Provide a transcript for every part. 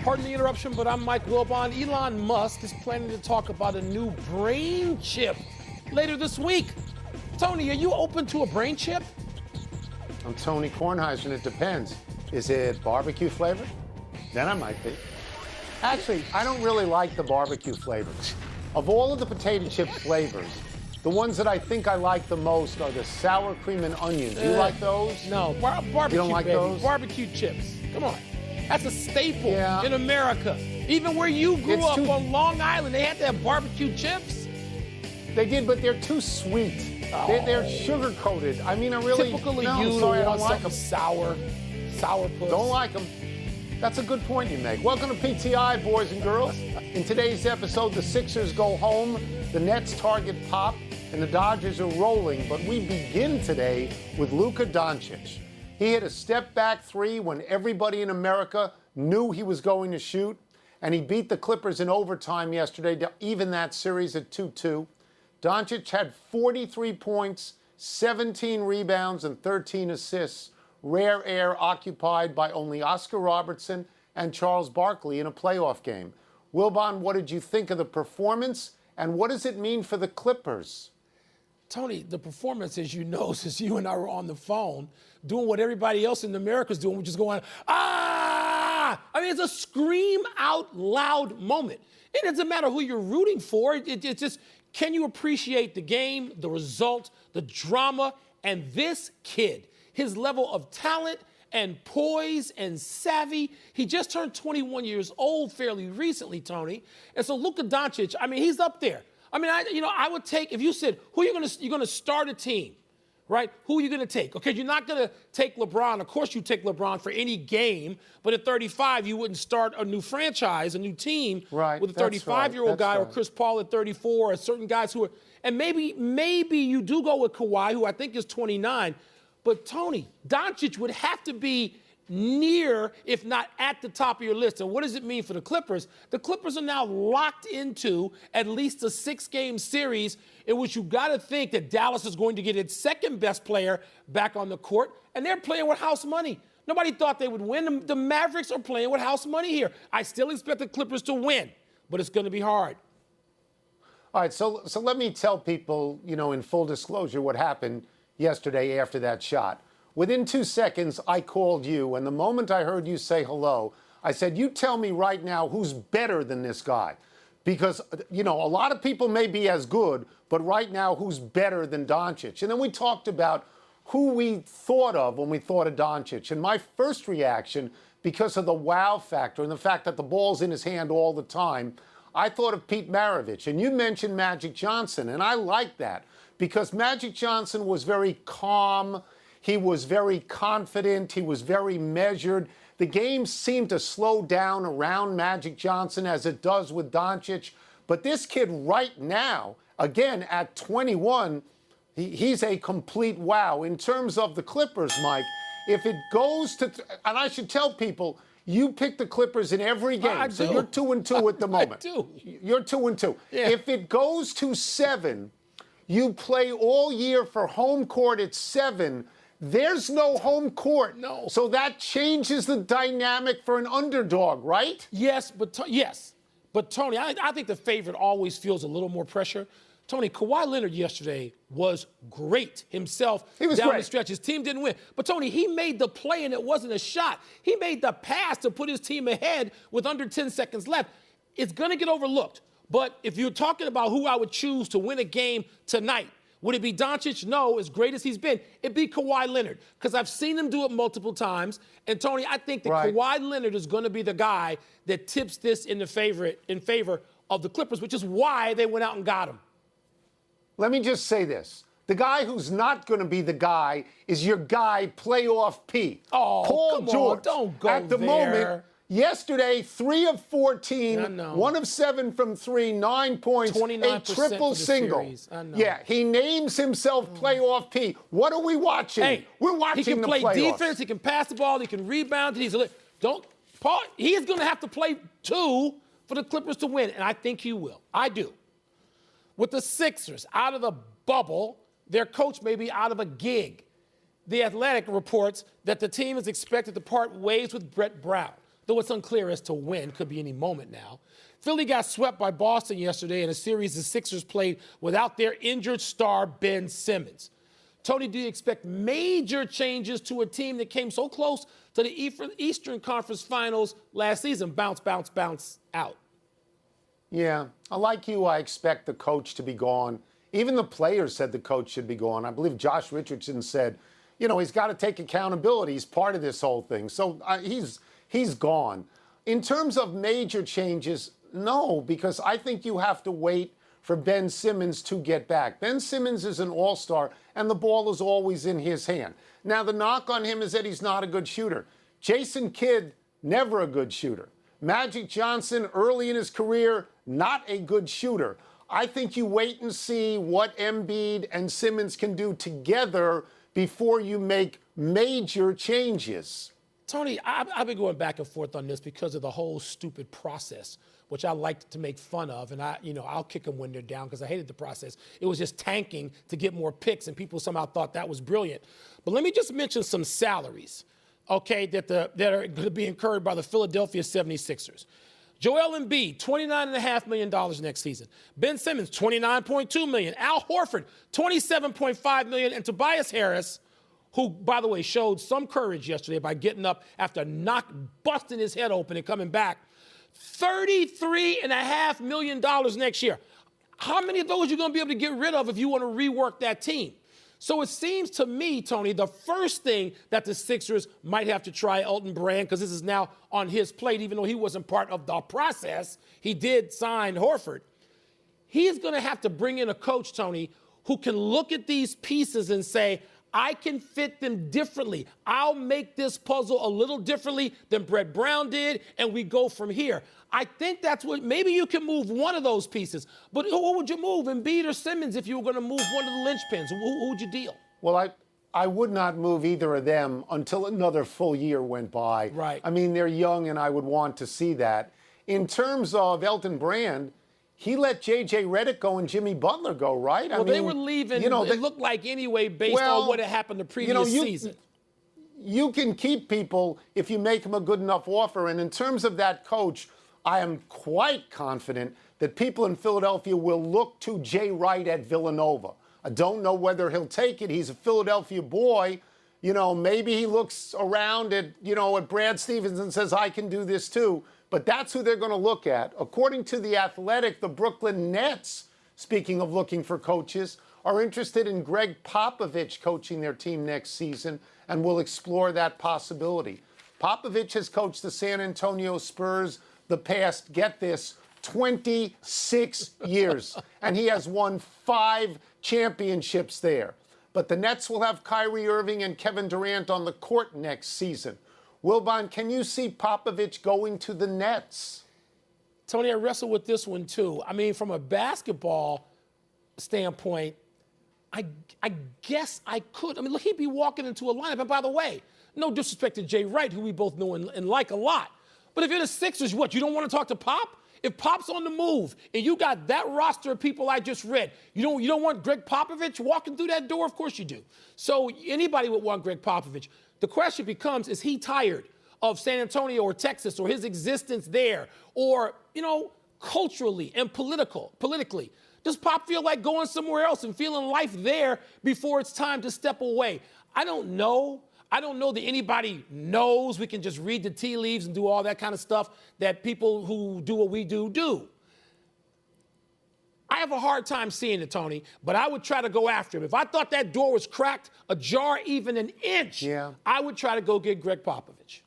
Pardon the interruption, but I'm Mike Wilbon. Elon Musk is planning to talk about a new brain chip later this week. Tony, are you open to a brain chip? I'm Tony Kornheiser, and it depends. Is it barbecue flavored? Then I might be. Actually, I don't really like the barbecue flavors. Of all of the potato chip flavors, the ones that I think I like the most are the sour cream and onion. Do you like those? No, barbecue, you don't like baby. those? Barbecue chips. Come on. That's a staple Yeah. in America. Even where you grew It's up too- on Long Island, they had to have barbecue chips. They did, but they're too sweet. They're sugar-coated. I mean, I really... Typical of no, you sorry, I to don't want like something them. sour puss. Don't like them. That's a good point you make. Welcome to PTI, boys and girls. In today's episode, the Sixers go home, the Nets target Pop, and the Dodgers are rolling. But we begin today with Luka Doncic. He hit a step-back three when everybody in America knew he was going to shoot, and he beat the Clippers in overtime yesterday to even that series at 2-2. Doncic had 43 points, 17 rebounds, and 13 assists. Rare air occupied by only Oscar Robertson and Charles Barkley in a playoff game. Wilbon, what did you think of the performance, and what does it mean for the Clippers? Tony, the performance, as you know, since you and I were on the phone, doing what everybody else in America is doing, which is going, ah! I mean, it's a scream out loud moment. It doesn't matter who you're rooting for. It's just, can you appreciate the game, the result, the drama, and this kid, his level of talent and poise and savvy. He just turned 21 years old fairly recently, Tony. And so Luka Doncic, I mean, he's up there. I mean, I would take, if you said, who are you going to start a team, right? Who are you going to take? Okay, you're not going to take LeBron. Of course you take LeBron for any game, but at 35, you wouldn't start a new franchise, a new team with a 35-year-old guy, or Chris Paul at 34, or certain guys who are, and maybe you do go with Kawhi, who I think is 29, but Tony, Doncic would have to be near, if not at the top of your list. And what does it mean for the Clippers? The Clippers are now locked into at least a 6-game series in which you got to think that Dallas is going to get its second best player back on the court, and they're playing with house money. Nobody thought they would win. The Mavericks are playing with house money here. I still expect the Clippers to win, but it's going to be hard. All right, so let me tell people, in full disclosure, what happened yesterday after that shot. Within 2 seconds, I called you, and the moment I heard you say hello, I said, you tell me right now who's better than this guy. Because, a lot of people may be as good, but right now, who's better than Doncic? And then we talked about who we thought of when we thought of Doncic. And my first reaction, because of the wow factor and the fact that the ball's in his hand all the time, I thought of Pete Maravich. And you mentioned Magic Johnson, and I like that because Magic Johnson was very calm. He was very confident. He was very measured. The game seemed to slow down around Magic Johnson as it does with Doncic. But this kid right now, again, at 21, he's a complete wow. In terms of the Clippers, Mike, if it goes to, and I should tell people, you pick the Clippers in every game. I do. So you're 2-2 at the moment. I do. You're 2-2. Yeah. If it goes to 7, you play all year for home court at 7. There's no home court. No. So that changes the dynamic for an underdog, right? Yes, but Tony, I think the favorite always feels a little more pressure. Tony, Kawhi Leonard yesterday was great himself. He was down great. the stretch. His team didn't win. But, Tony, he made the play, and it wasn't a shot. He made the pass to put his team ahead with under 10 seconds left. It's going to get overlooked. But if you're talking about who I would choose to win a game tonight, would it be Doncic? No, as great as he's been. It'd be Kawhi Leonard, because I've seen him do it multiple times. And, Tony, I think that Kawhi Leonard is going to be the guy that tips this in favor of the Clippers, which is why they went out and got him. Let me just say this. The guy who's not going to be the guy is your guy, Playoff P. Oh, Paul come George. on, don't go At the there. moment, yesterday, 3 of 14, I know. 1 of 7 from 3, 9 points, a 29% triple for the single. series. I know. Yeah, he names himself Playoff P. What are we watching? Hey, we're watching he can the play playoffs. defense, he can pass the ball, he can rebound. He is going to have to play 2 for the Clippers to win, and I think he will. I do. With the Sixers out of the bubble, their coach may be out of a gig. The Athletic reports that the team is expected to part ways with Brett Brown. though it's unclear as to when. Could be any moment now. Philly got swept by Boston yesterday in a series the Sixers played without their injured star Ben Simmons. Tony, do you expect major changes to a team that came so close to the Eastern Conference Finals last season? Bounce, bounce, bounce out. Yeah, like you, I expect the coach to be gone. Even the players said the coach should be gone. I believe Josh Richardson said, he's got to take accountability. He's part of this whole thing. So he's gone. In terms of major changes, no, because I think you have to wait for Ben Simmons to get back. Ben Simmons is an all-star, and the ball is always in his hand. Now, the knock on him is that he's not a good shooter. Jason Kidd, never a good shooter. Magic Johnson, early in his career, not a good shooter. I think you wait and see what Embiid and Simmons can do together before you make major changes. Tony, I've been going back and forth on this because of the whole stupid process, which I like to make fun of, and I'll kick them when they're down because I hated the process. It was just tanking to get more picks, and people somehow thought that was brilliant. But let me just mention some salaries, okay, that are going to be incurred by the Philadelphia 76ers. Joel Embiid, $29.5 million next season. Ben Simmons, $29.2 million. Al Horford, $27.5 million. And Tobias Harris, who, by the way, showed some courage yesterday by getting up after busting his head open and coming back, $33.5 million next year. How many of those are you going to be able to get rid of if you want to rework that team? So it seems to me, Tony, the first thing that the Sixers might have to try Elton Brand, because this is now on his plate, even though he wasn't part of the process, he did sign Horford. He's going to have to bring in a coach, Tony, who can look at these pieces and say, I can fit them differently. I'll make this puzzle a little differently than Brett Brown did, and we go from here. I think that's what, maybe you can move one of those pieces, but who would you move, Embiid or Simmons, if you were going to move one of the linchpins? Who would you deal? Well, I would not move either of them until another full year went by. Right. I mean, they're young, and I would want to see that. In terms of Elton Brand, he let J.J. Redick go and Jimmy Butler go, right? Well, they were leaving, it looked like anyway, based on what had happened the previous season. You can keep people if you make them a good enough offer. And in terms of that coach, I am quite confident that people in Philadelphia will look to Jay Wright at Villanova. I don't know whether he'll take it. He's a Philadelphia boy. Maybe he looks around at, at Brad Stevens and says, I can do this too. But that's who they're going to look at. According to The Athletic, the Brooklyn Nets, speaking of looking for coaches, are interested in Gregg Popovich coaching their team next season and will explore that possibility. Popovich has coached the San Antonio Spurs the past, get this, 26 years. And he has won 5 championships there. But the Nets will have Kyrie Irving and Kevin Durant on the court next season. Wilbon, can you see Popovich going to the Nets? Tony, I wrestle with this one, too. I mean, from a basketball standpoint, I guess I could. I mean, look, he'd be walking into a lineup. And by the way, no disrespect to Jay Wright, who we both know and like a lot. But if you're the Sixers, what, you don't want to talk to Pop? If Pop's on the move and you got that roster of people I just read, you don't want Gregg Popovich walking through that door? Of course you do. So anybody would want Gregg Popovich. The question becomes, is he tired of San Antonio or Texas or his existence there? Or, culturally and politically, does Pop feel like going somewhere else and feeling life there before it's time to step away? I don't know. I don't know that anybody knows. We can just read the tea leaves and do all that kind of stuff that people who do what we do. I have a hard time seeing it, Tony, but I would try to go after him. If I thought that door was cracked, ajar even an inch, I would try to go get Gregg Popovich.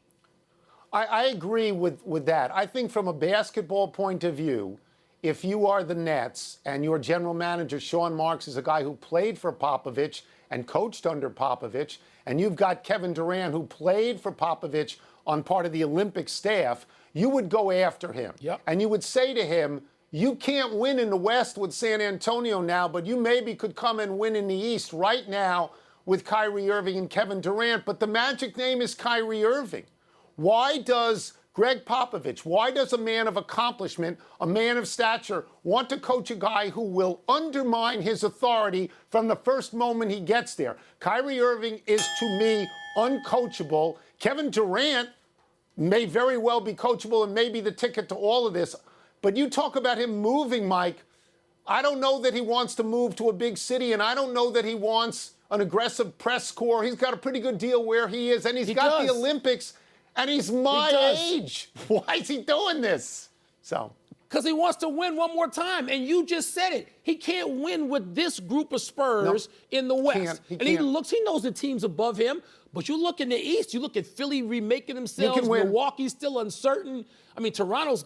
I agree with that. I think from a basketball point of view, if you are the Nets and your general manager, Sean Marks, is a guy who played for Popovich and coached under Popovich, and you've got Kevin Durant, who played for Popovich on part of the Olympic staff, you would go after him. Yep. And you would say to him, you can't win in the West with San Antonio now, but you maybe could come and win in the East right now with Kyrie Irving and Kevin Durant. But the magic name is Kyrie Irving. Why does Gregg Popovich, why does a man of accomplishment, a man of stature, want to coach a guy who will undermine his authority from the first moment he gets there? Kyrie Irving is, to me, uncoachable. Kevin Durant, may very well be coachable and may be the ticket to all of this. But you talk about him moving, Mike. I don't know that he wants to move to a big city, and I don't know that he wants an aggressive press corps. He's got a pretty good deal where he is, and he's got the Olympics, and he's my age. Why is he doing this? Because he wants to win one more time. And you just said it. He can't win with this group of Spurs in the West. He knows the teams above him. But you look in the East, you look at Philly remaking themselves. Milwaukee's still uncertain. I mean, Toronto's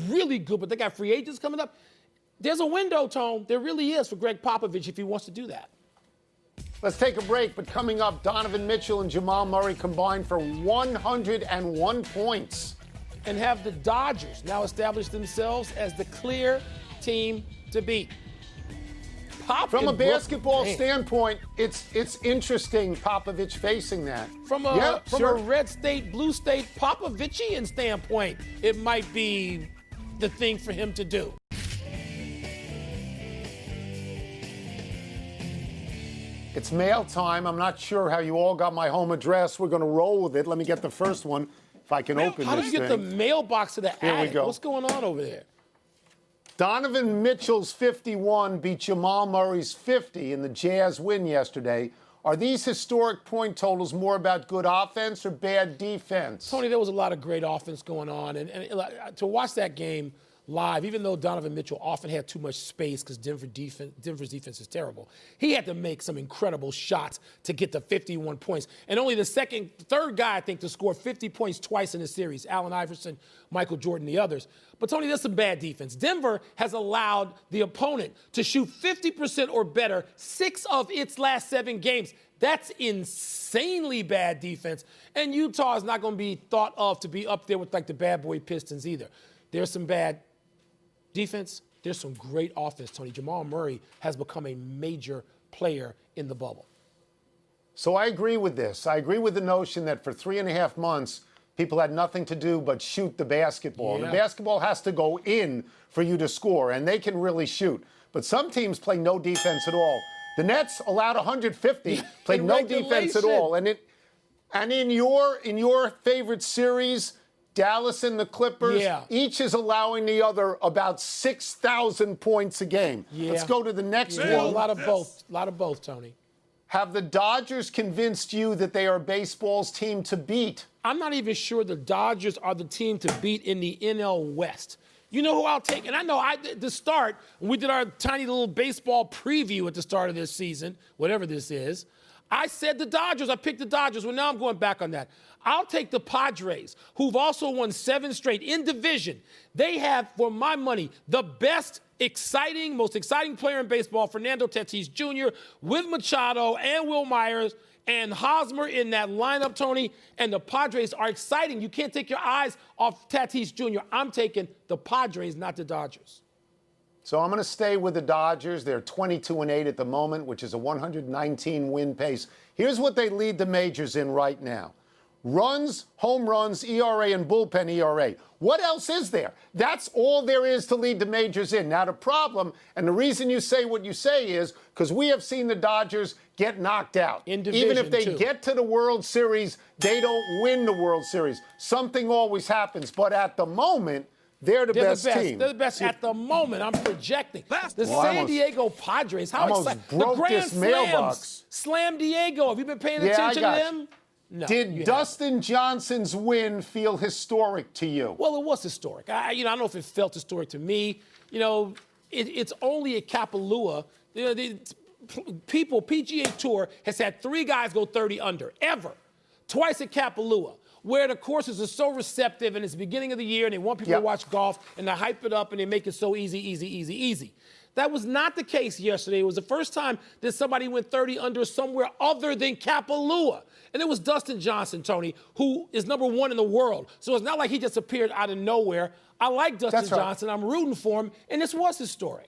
really good, but they got free agents coming up. There's a window, Tone. There really is for Gregg Popovich if he wants to do that. Let's take a break, but coming up, Donovan Mitchell and Jamal Murray combined for 101 points. And have the Dodgers now established themselves as the clear team to beat. From a basketball standpoint, it's interesting Popovich facing that. From a red state, blue state, Popovichian standpoint, it might be the thing for him to do. It's mail time. I'm not sure how you all got my home address. We're going to roll with it. Let me get the first one, if I can open this thing. How did you get the mailbox to the attic? Here we go. What's going on over there? Donovan Mitchell's 51 beat Jamal Murray's 50 in the Jazz win yesterday. Are these historic point totals more about good offense or bad defense? Tony, there was a lot of great offense going on. And to watch that game live, even though Donovan Mitchell often had too much space because Denver's defense is terrible, he had to make some incredible shots to get to 51 points. And only the third guy, I think, to score 50 points twice in the series, Allen Iverson, Michael Jordan, the others. But, Tony, there's some bad defense. Denver has allowed the opponent to shoot 50% or better 6 of its last 7 games. That's insanely bad defense. And Utah is not going to be thought of to be up there with, like, the bad boy Pistons either. There's some bad defense. There's some great offense, Tony. Jamal Murray has become a major player in the bubble. So I agree with this. I agree with the notion that for 3.5 months, people had nothing to do but shoot the basketball. Yeah. The basketball has to go in for you to score, and they can really shoot. But some teams play no defense at all. The Nets allowed 150, played no defense at all. And in your favorite series, Dallas and the Clippers, each is allowing the other about 6,000 points a game. Let's go to the next one. A lot of both, Tony. Have the Dodgers convinced you that they are baseball's team to beat? I'm not even sure the Dodgers are the team to beat in the NL West. You know who I'll take? And I know the start, when we did our tiny little baseball preview at the start of this season, whatever this is, I said the Dodgers. I picked the Dodgers. Well, now I'm going back on that. I'll take the Padres, who've also won 7 straight in division. They have, for my money, the best, most exciting player in baseball, Fernando Tatis Jr., with Machado and Will Myers and Hosmer in that lineup, Tony. And the Padres are exciting. You can't take your eyes off Tatis Jr. I'm taking the Padres, not the Dodgers. So I'm going to stay with the Dodgers. They're 22-8 at the moment, which is a 119-win pace. Here's what they lead the majors in right now. Runs, home runs, ERA, and bullpen ERA. What else is there? That's all there is to lead the majors in. Now, the problem, and the reason you say what you say is because we have seen the Dodgers get knocked out. In division, even if they get to the World Series, they don't win the World Series. Something always happens. But at the moment, they're the best team. They're the best at the moment. I'm projecting. The San Diego Padres. How exciting. The Grand Slams. Slam Diego. Have you been paying attention to them? No, Did Dustin Johnson's win feel historic to you? Well, it was historic. I don't know if it felt historic to me. It's only at Kapalua. PGA Tour has had 3 guys go 30 under, ever. Twice at Kapalua, where the courses are so receptive and it's the beginning of the year and they want people to watch golf and they hype it up and they make it so easy. That was not the case yesterday. It was the first time that somebody went 30 under somewhere other than Kapalua. And it was Dustin Johnson, Tony, who is number 1 in the world. So it's not like he just appeared out of nowhere. I like Dustin Johnson. I'm rooting for him. And this was historic.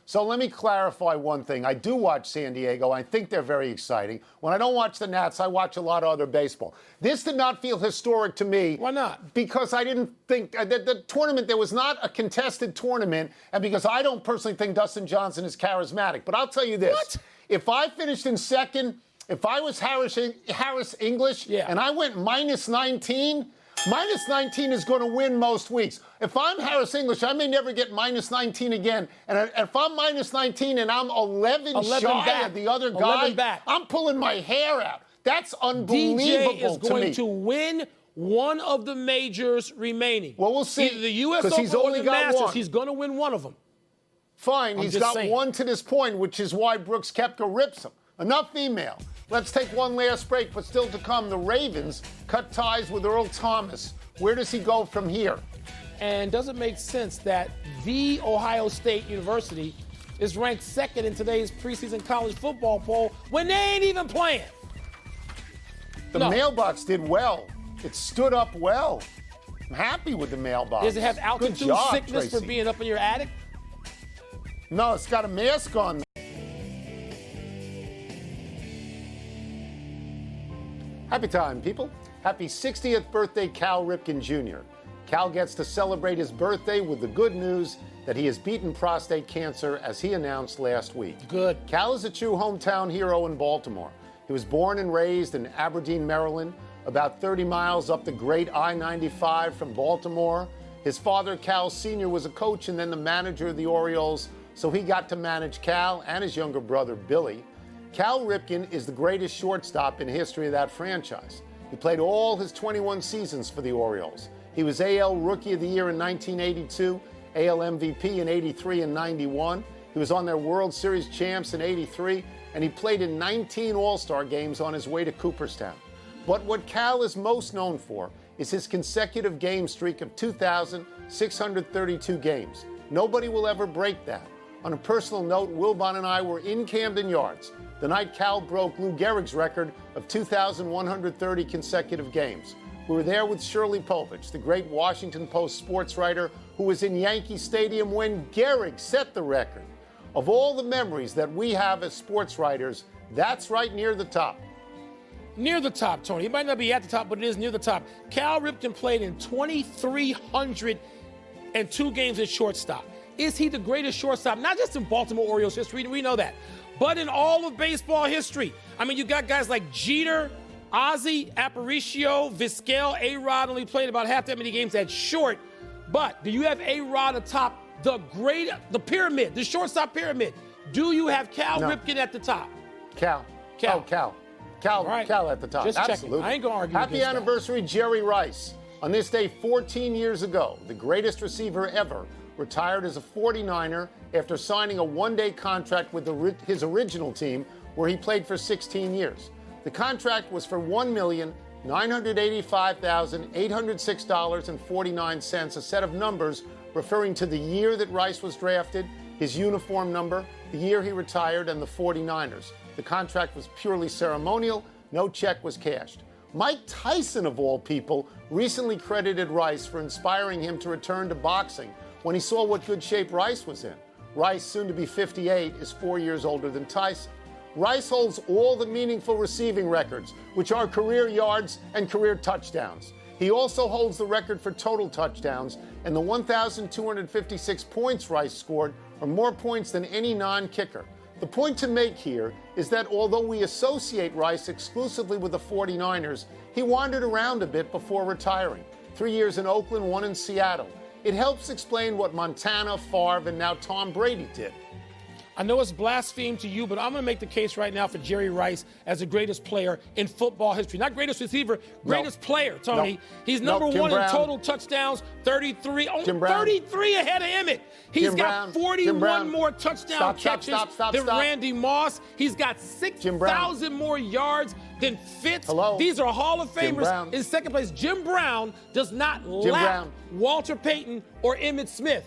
So let me clarify one thing. I do watch San Diego. I think they're very exciting. When I don't watch the Nats, I watch a lot of other baseball. This did not feel historic to me. Why not? Because I didn't think the tournament, there was not a contested tournament, and because I don't personally think Dustin Johnson is charismatic. But I'll tell you this. What? If I finished in second If I was Harris English and I went minus 19 is going to win most weeks. If I'm Harris English, I may never get minus 19 again. And if I'm minus 19 and I'm 11 shy of the other guy, I'm pulling my hair out. That's unbelievable DJ is going to win one of the majors remaining. Well, we'll see. Either the U.S. Open or the Masters. He's going to win one of them. Fine, he's got one to this point, which is why Brooks Koepka rips him. Enough email. Let's take one last break, but still to come, the Ravens cut ties with Earl Thomas. Where does he go from here? And does it make sense that the Ohio State University is ranked second in today's preseason college football poll when they ain't even playing? The mailbox did well. It stood up well. I'm happy with the mailbox. Does it have altitude sickness for being up in your attic? No, it's got a mask on. Happy time, people. Happy 60th birthday, Cal Ripken Jr. Cal gets to celebrate his birthday with the good news that he has beaten prostate cancer, as he announced last week. Good. Cal is a true hometown hero in Baltimore. He was born and raised in Aberdeen, Maryland, about 30 miles up the great I-95 from Baltimore. His father, Cal Sr., was a coach and then the manager of the Orioles, so he got to manage Cal and his younger brother, Billy. Cal Ripken is the greatest shortstop in history of that franchise. He played all his 21 seasons for the Orioles. He was AL Rookie of the Year in 1982, AL MVP in 83 and 91. He was on their World Series champs in 83, and he played in 19 All-Star games on his way to Cooperstown. But what Cal is most known for is his consecutive game streak of 2,632 games. Nobody will ever break that. On a personal note, Wilbon and I were in Camden Yards the night Cal broke Lou Gehrig's record of 2,130 consecutive games. We were there with Shirley Povich, the great Washington Post sports writer who was in Yankee Stadium when Gehrig set the record. Of all the memories that we have as sports writers, that's right near the top. Near the top, Tony. It might not be at the top, but it is near the top. Cal Ripken played in 2,302 games at shortstop. Is he the greatest shortstop, not just in Baltimore Orioles history, we know that, but in all of baseball history? I mean, you got guys like Jeter, Ozzie, Aparicio, Vizquel. A-Rod only played about half that many games at short, but do you have A-Rod atop the pyramid, the shortstop pyramid? Do you have Cal Ripken at the top? Cal. Oh, Cal. Cal at the top. Just absolutely. Checking. I ain't gonna argue. Happy anniversary, Jerry Rice. On this day 14 years ago, the greatest receiver ever retired as a 49er after signing a one-day contract with his original team, where he played for 16 years. The contract was for $1,985,806.49, a set of numbers referring to the year that Rice was drafted, his uniform number, the year he retired, and the 49ers. The contract was purely ceremonial. No check was cashed. Mike Tyson, of all people, recently credited Rice for inspiring him to return to boxing when he saw what good shape Rice was in. Rice, soon to be 58, is 4 years older than Tyson. Rice holds all the meaningful receiving records, which are career yards and career touchdowns. He also holds the record for total touchdowns, and the 1,256 points Rice scored are more points than any non-kicker. The point to make here is that although we associate Rice exclusively with the 49ers, he wandered around a bit before retiring. 3 years in Oakland, 1 in Seattle. It helps explain what Montana, Favre, and now Tom Brady did. I know it's blaspheme to you, but I'm going to make the case right now for Jerry Rice as the greatest player in football history. Not greatest receiver, greatest player, Tony. He's number one in total touchdowns, 33. Oh, 33 ahead of Emmett. He's got 41 more touchdown catches than Randy Moss. He's got 6,000 more yards than Fitz. These are Hall of Famers. In second place, Jim Brown does not lap Walter Payton or Emmitt Smith.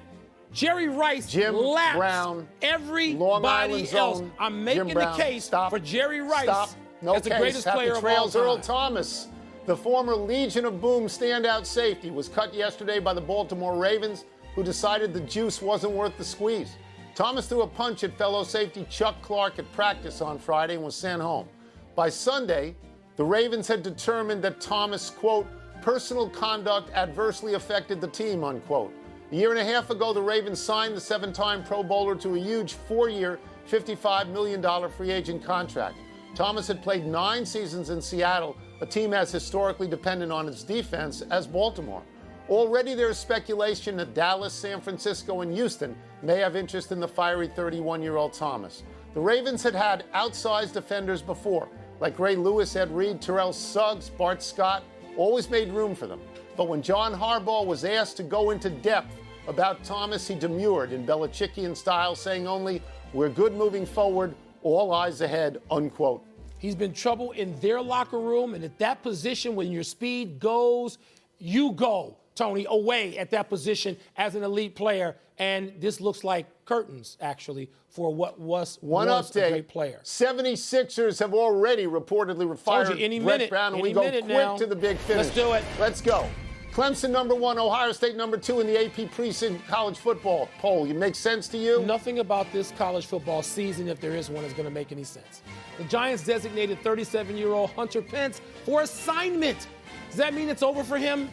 Jerry Rice laps everybody else. I'm making the case for Jerry Rice as the greatest player of all time. Earl Thomas, the former Legion of Boom standout safety, was cut yesterday by the Baltimore Ravens, who decided the juice wasn't worth the squeeze. Thomas threw a punch at fellow safety Chuck Clark at practice on Friday and was sent home. By Sunday, the Ravens had determined that Thomas, quote, personal conduct adversely affected the team, unquote. A year and a half ago, the Ravens signed the 7-time Pro Bowler to a huge 4-year, $55 million free agent contract. Thomas had played 9 seasons in Seattle, a team as historically dependent on its defense as Baltimore. Already there is speculation that Dallas, San Francisco, and Houston may have interest in the fiery 31-year-old Thomas. The Ravens had outsized defenders before, like Ray Lewis, Ed Reed, Terrell Suggs, Bart Scott, always made room for them. But when John Harbaugh was asked to go into depth about Thomas, he demurred in Belichickian style, saying only, "We're good moving forward, all eyes ahead," unquote. He's been trouble in their locker room, and at that position, when your speed goes, you go, Tony, away at that position as an elite player. And this looks like curtains, actually, for what was a great player. 76ers have already reportedly fired Brett Brown, and we go quick to the big finish. Let's do it. Let's go. Clemson #1, Ohio State #2 in the AP precinct college football poll. It makes sense to you? Nothing about this college football season, if there is one, is going to make any sense. The Giants designated 37-year-old Hunter Pence for assignment. Does that mean it's over for him?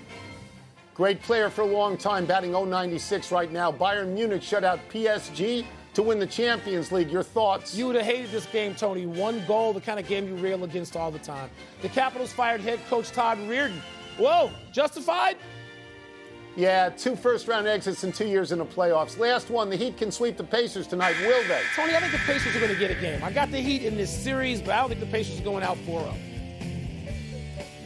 Great player for a long time, batting .096 right now. Bayern Munich shut out PSG to win the Champions League. Your thoughts? You would have hated this game, Tony. One goal, the kind of game you rail against all the time. The Capitals fired head coach Todd Reardon. Whoa, justified? Yeah, 2 first-round exits in 2 years in the playoffs. Last one, the Heat can sweep the Pacers tonight, will they? Tony, I think the Pacers are going to get a game. I got the Heat in this series, but I don't think the Pacers are going out 4-0.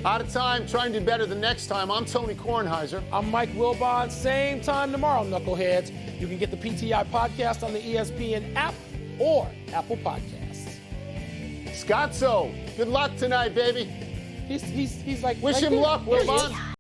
Out of time, try and do better the next time. I'm Tony Kornheiser. I'm Mike Wilbon. Same time tomorrow, knuckleheads. You can get the PTI podcast on the ESPN app or Apple Podcasts. Scotzo, good luck tonight, baby. He's like... Wish him luck, Wilbon.